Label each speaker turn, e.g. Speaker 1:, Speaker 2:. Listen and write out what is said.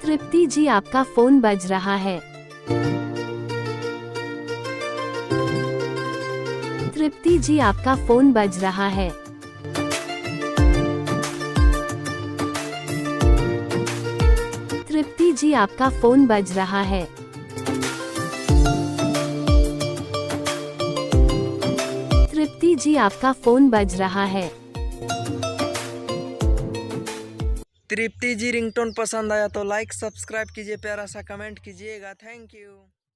Speaker 1: तृप्ति जी आपका फोन बज रहा है। तृप्ति जी आपका फोन बज रहा है। तृप्ति जी आपका फोन बज रहा है। तृप्ति जी आपका फोन बज रहा है।
Speaker 2: तृप्ति जी रिंगटोन पसंद आया तो लाइक सब्सक्राइब कीजिए, प्यारा सा कमेंट कीजिएगा। Thank you.